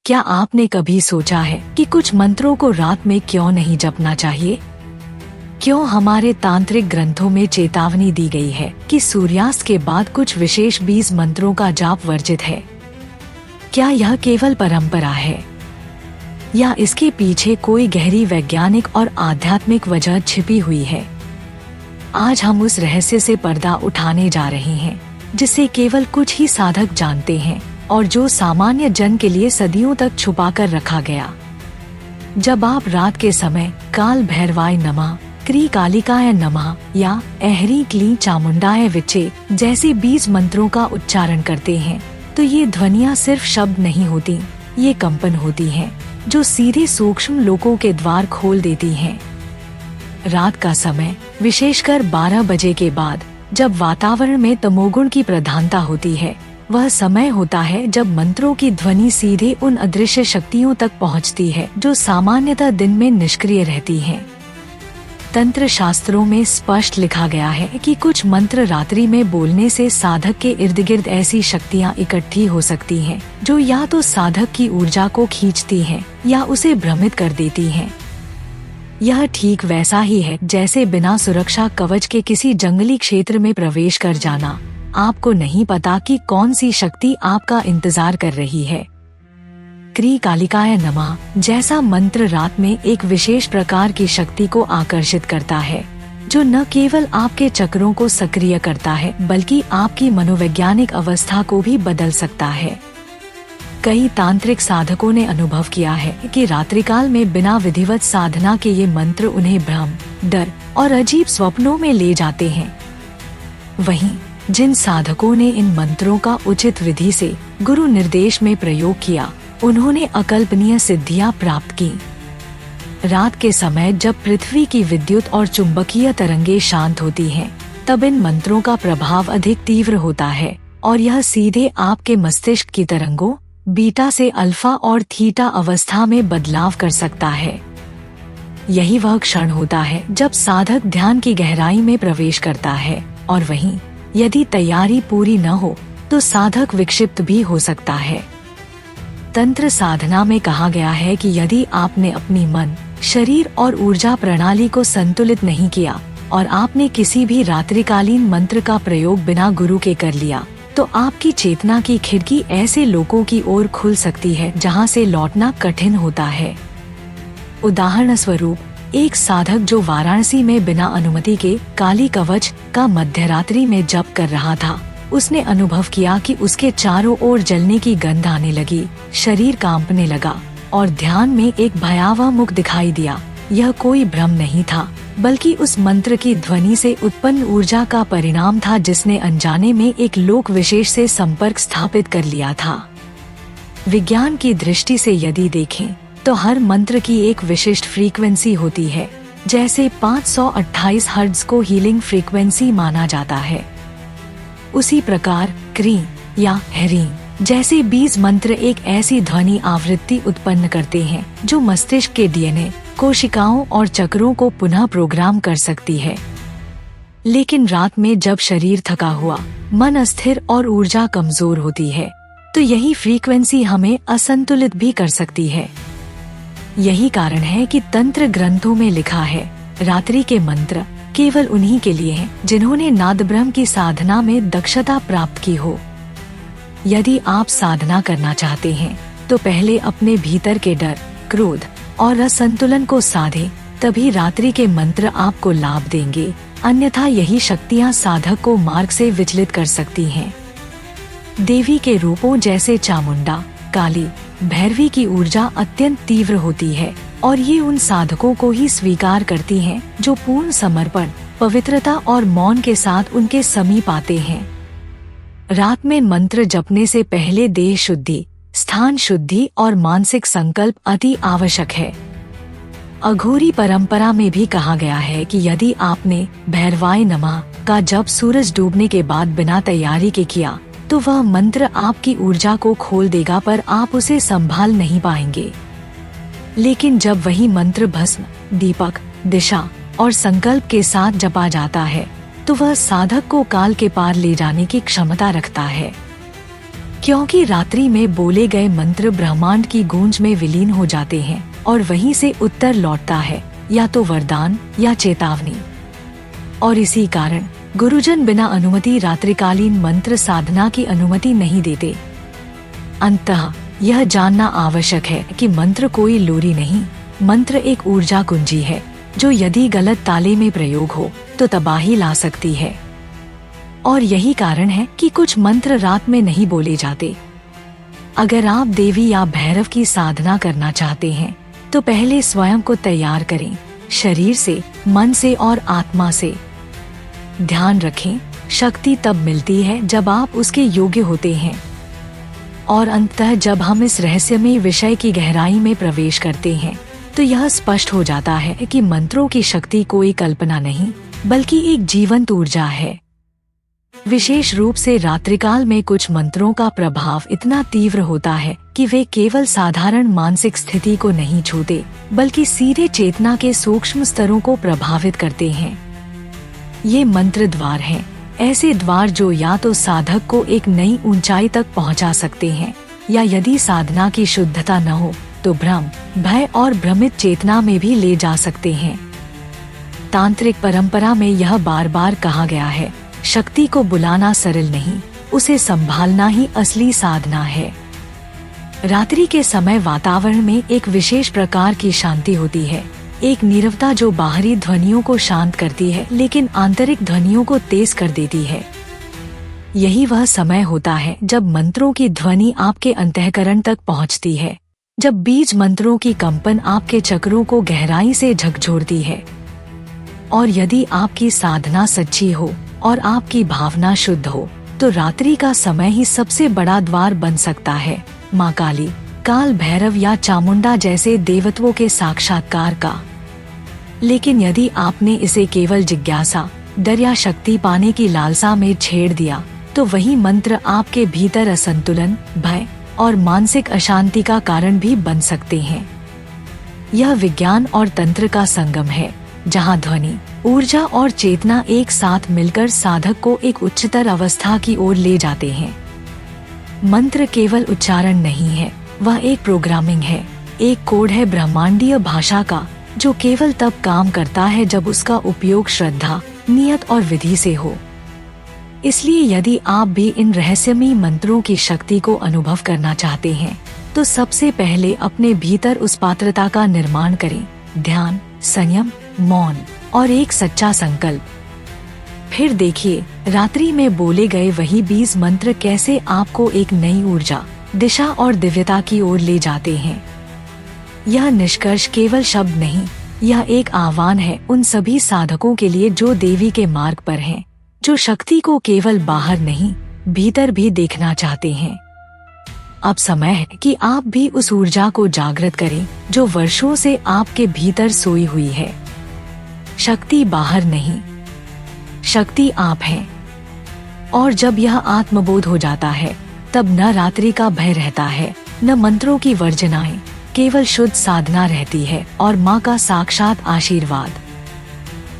क्या आपने कभी सोचा है कि कुछ मंत्रों को रात में क्यों नहीं जपना चाहिए? क्यों हमारे तांत्रिक ग्रंथों में चेतावनी दी गई है कि सूर्यास्त के बाद कुछ विशेष 20 मंत्रों का जाप वर्जित है? क्या यह केवल परंपरा है या इसके पीछे कोई गहरी वैज्ञानिक और आध्यात्मिक वजह छिपी हुई है? आज हम उस रहस्य से पर्दा उठाने जा रहे हैं जिसे केवल कुछ ही साधक जानते हैं और जो सामान्य जन के लिए सदियों तक छुपा कर रखा गया। जब आप रात के समय काल भैरवाय नमः, क्री कालिकाय नमः या एहरी क्ली चामुंडाय विचे जैसे 20 मंत्रों का उच्चारण करते हैं तो ये ध्वनियाँ सिर्फ शब्द नहीं होती, ये कंपन होती हैं जो सीधे सूक्ष्म लोकों के द्वार खोल देती हैं। रात का समय, विशेषकर 12 बजे के बाद, जब वातावरण में तमोगुण की प्रधानता होती है, वह समय होता है जब मंत्रों की ध्वनि सीधे उन अदृश्य शक्तियों तक पहुंचती है जो सामान्यतः दिन में निष्क्रिय रहती हैं। तंत्र शास्त्रों में स्पष्ट लिखा गया है कि कुछ मंत्र रात्रि में बोलने से साधक के इर्द गिर्द ऐसी शक्तियां इकट्ठी हो सकती हैं जो या तो साधक की ऊर्जा को खींचती हैं या उसे भ्रमित कर देती हैं। यह ठीक वैसा ही है जैसे बिना सुरक्षा कवच के किसी जंगली क्षेत्र में प्रवेश कर जाना। आपको नहीं पता कि कौन सी शक्ति आपका इंतजार कर रही है। क्री कालिकाय नमः जैसा मंत्र रात में एक विशेष प्रकार की शक्ति को आकर्षित करता है जो न केवल आपके चक्रों को सक्रिय करता है बल्कि आपकी मनोवैज्ञानिक अवस्था को भी बदल सकता है। कई तांत्रिक साधकों ने अनुभव किया है कि रात्रिकाल में बिना विधिवत साधना के ये मंत्र उन्हें भ्रम, डर और अजीब स्वप्नों में ले जाते हैं। वहीं जिन साधकों ने इन मंत्रों का उचित विधि से गुरु निर्देश में प्रयोग किया, उन्होंने अकल्पनीय सिद्धियां प्राप्त की। रात के समय जब पृथ्वी की विद्युत और चुंबकीय तरंगे शांत होती हैं, तब इन मंत्रों का प्रभाव अधिक तीव्र होता है और यह सीधे आपके मस्तिष्क की तरंगों बीटा से अल्फा और थीटा अवस्था में बदलाव कर सकता है। यही वह क्षण होता है जब साधक ध्यान की गहराई में प्रवेश करता है और वहीं यदि तैयारी पूरी न हो तो साधक विक्षिप्त भी हो सकता है। तंत्र साधना में कहा गया है कि यदि आपने अपनी मन, शरीर और ऊर्जा प्रणाली को संतुलित नहीं किया और आपने किसी भी रात्रिकालीन मंत्र का प्रयोग बिना गुरु के कर लिया तो आपकी चेतना की खिड़की ऐसे लोगों की ओर खुल सकती है जहां से लौटना कठिन होता है। उदाहरण स्वरूप, एक साधक जो वाराणसी में बिना अनुमति के काली कवच का मध्यरात्रि में जप कर रहा था, उसने अनुभव किया कि उसके चारों ओर जलने की गंध आने लगी, शरीर कांपने लगा और ध्यान में एक भयावह मुख दिखाई दिया। यह कोई भ्रम नहीं था बल्कि उस मंत्र की ध्वनि से उत्पन्न ऊर्जा का परिणाम था जिसने अनजाने में एक लोक विशेष से संपर्क स्थापित कर लिया था। विज्ञान की दृष्टि से यदि देखें तो हर मंत्र की एक विशिष्ट फ्रीक्वेंसी होती है। जैसे 528 हर्ट्ज को हीलिंग फ्रीक्वेंसी माना जाता है, उसी प्रकार क्री या हेरी जैसे 20 मंत्र एक ऐसी ध्वनि आवृत्ति उत्पन्न करते हैं जो मस्तिष्क के डीएनए, कोशिकाओं और चक्रों को पुनः प्रोग्राम कर सकती है। लेकिन रात में जब शरीर थका हुआ, मन अस्थिर और ऊर्जा कमजोर होती है तो यही फ्रीक्वेंसी हमें असंतुलित भी कर सकती है। यही कारण है कि तंत्र ग्रंथों में लिखा है, रात्रि के मंत्र केवल उन्हीं के लिए हैं जिन्होंने नादब्रह्म की साधना में दक्षता प्राप्त की हो। यदि आप साधना करना चाहते हैं तो पहले अपने भीतर के डर, क्रोध और असंतुलन को साधे, तभी रात्रि के मंत्र आपको लाभ देंगे। अन्यथा यही शक्तियां साधक को मार्ग से विचलित कर सकती हैं। देवी के रूपों जैसे चामुंडा, काली, भैरवी की ऊर्जा अत्यंत तीव्र होती है और ये उन साधकों को ही स्वीकार करती हैं जो पूर्ण समर्पण, पवित्रता और मौन के साथ उनके समीप आते हैं। रात में मंत्र जपने से पहले देह शुद्धि, स्थान शुद्धि और मानसिक संकल्प अति आवश्यक है। अघोरी परंपरा में भी कहा गया है कि यदि आपने भैरवाय नमः का जप सूरज डूबने के बाद बिना तैयारी के किया तो वह मंत्र आपकी ऊर्जा को खोल देगा पर आप उसे संभाल नहीं पाएंगे। लेकिन जब वही मंत्र भस्म, दीपक, दिशा और संकल्प के साथ जपा जाता है तो वह साधक को काल के पार ले जाने की क्षमता रखता है। क्योंकि रात्रि में बोले गए मंत्र ब्रह्मांड की गूंज में विलीन हो जाते हैं और वहीं से उत्तर लौटता है, या तो वरदान या चेतावनी। और इसी कारण गुरुजन बिना अनुमति रात्रिकालीन मंत्र साधना की अनुमति नहीं देते। अंततः यह जानना आवश्यक है कि मंत्र कोई लोरी नहीं, मंत्र एक ऊर्जा कुंजी है जो यदि गलत ताले में प्रयोग हो तो तबाही ला सकती है। और यही कारण है कि कुछ मंत्र रात में नहीं बोले जाते। अगर आप देवी या भैरव की साधना करना चाहते हैं तो पहले स्वयं को तैयार करें, शरीर से, मन से और आत्मा से। ध्यान रखें, शक्ति तब मिलती है जब आप उसके योग्य होते हैं। और अंततः जब हम इस रहस्यमय विषय की गहराई में प्रवेश करते हैं तो यह स्पष्ट हो जाता है कि मंत्रों की शक्ति कोई कल्पना नहीं बल्कि एक जीवंत ऊर्जा है। विशेष रूप से रात्रिकाल में कुछ मंत्रों का प्रभाव इतना तीव्र होता है कि वे केवल साधारण मानसिक स्थिति को नहीं छूते बल्कि सीधे चेतना के सूक्ष्म स्तरों को प्रभावित करते हैं। ये मंत्र द्वार हैं, ऐसे द्वार जो या तो साधक को एक नई ऊंचाई तक पहुंचा सकते हैं या यदि साधना की शुद्धता न हो तो भ्रम, भय और भ्रमित चेतना में भी ले जा सकते हैं। तांत्रिक परंपरा में यह बार बार कहा गया है, शक्ति को बुलाना सरल नहीं, उसे संभालना ही असली साधना है। रात्रि के समय वातावरण में एक विशेष प्रकार की शांति होती है, एक नीरवता जो बाहरी ध्वनियों को शांत करती है लेकिन आंतरिक ध्वनियों को तेज कर देती है। यही वह समय होता है जब मंत्रों की ध्वनि आपके अंतःकरण तक पहुंचती है, जब बीज मंत्रों की कंपन आपके चक्रों को गहराई से झकझोरती है। और यदि आपकी साधना सच्ची हो और आपकी भावना शुद्ध हो तो रात्रि का समय ही सबसे बड़ा द्वार बन सकता है माँ काली, काल भैरव या चामुंडा जैसे देवत्वों के साक्षात्कार का। लेकिन यदि आपने इसे केवल जिज्ञासा, डर या शक्ति पाने की लालसा में छेड़ दिया तो वही मंत्र आपके भीतर असंतुलन, भय और मानसिक अशांति का कारण भी बन सकते हैं। यह विज्ञान और तंत्र का संगम है जहाँ ध्वनि, ऊर्जा और चेतना एक साथ मिलकर साधक को एक उच्चतर अवस्था की ओर ले जाते हैं। मंत्र केवल उच्चारण नहीं है, वह एक प्रोग्रामिंग है, एक कोड है ब्रह्मांडीय भाषा का जो केवल तब काम करता है जब उसका उपयोग श्रद्धा, नियत और विधि से हो। इसलिए यदि आप भी इन रहस्यमयी मंत्रों की शक्ति को अनुभव करना चाहते हैं तो सबसे पहले अपने भीतर उस पात्रता का निर्माण करें, ध्यान, संयम, मौन और एक सच्चा संकल्प। फिर देखिए रात्रि में बोले गए वही बीज मंत्र कैसे आपको एक नई ऊर्जा, दिशा और दिव्यता की ओर ले जाते हैं। यह निष्कर्ष केवल शब्द नहीं, यह एक आह्वान है उन सभी साधकों के लिए जो देवी के मार्ग पर हैं, जो शक्ति को केवल बाहर नहीं भीतर भी देखना चाहते हैं। अब समय है कि आप भी उस ऊर्जा को जागृत करें जो वर्षों से आपके भीतर सोई हुई है। शक्ति बाहर नहीं, शक्ति आप हैं। और जब यह आत्मबोध हो जाता है तब न रात्रि का भय रहता है, न मंत्रों की वर्जनाएं, केवल शुद्ध साधना रहती है और माँ का साक्षात आशीर्वाद।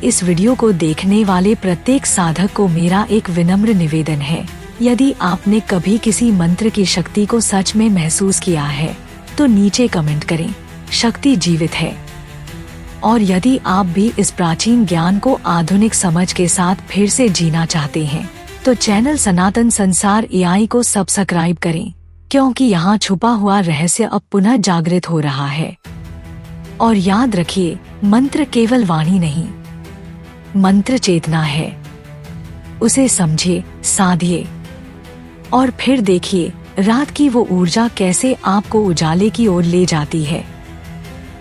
इस वीडियो को देखने वाले प्रत्येक साधक को मेरा एक विनम्र निवेदन है, यदि आपने कभी किसी मंत्र की शक्ति को सच में महसूस किया है तो नीचे कमेंट करें, शक्ति जीवित है। और यदि आप भी इस प्राचीन ज्ञान को आधुनिक समझ के साथ फिर से जीना चाहते हैं तो चैनल सनातन संसार AI को सब्सक्राइब करें, क्योंकि यहाँ छुपा हुआ रहस्य अब पुनः जागृत हो रहा है। और याद रखिए, मंत्र केवल वाणी नहीं, मंत्र चेतना है। उसे समझिए, साधिए और फिर देखिए रात की वो ऊर्जा कैसे आपको उजाले की ओर ले जाती है।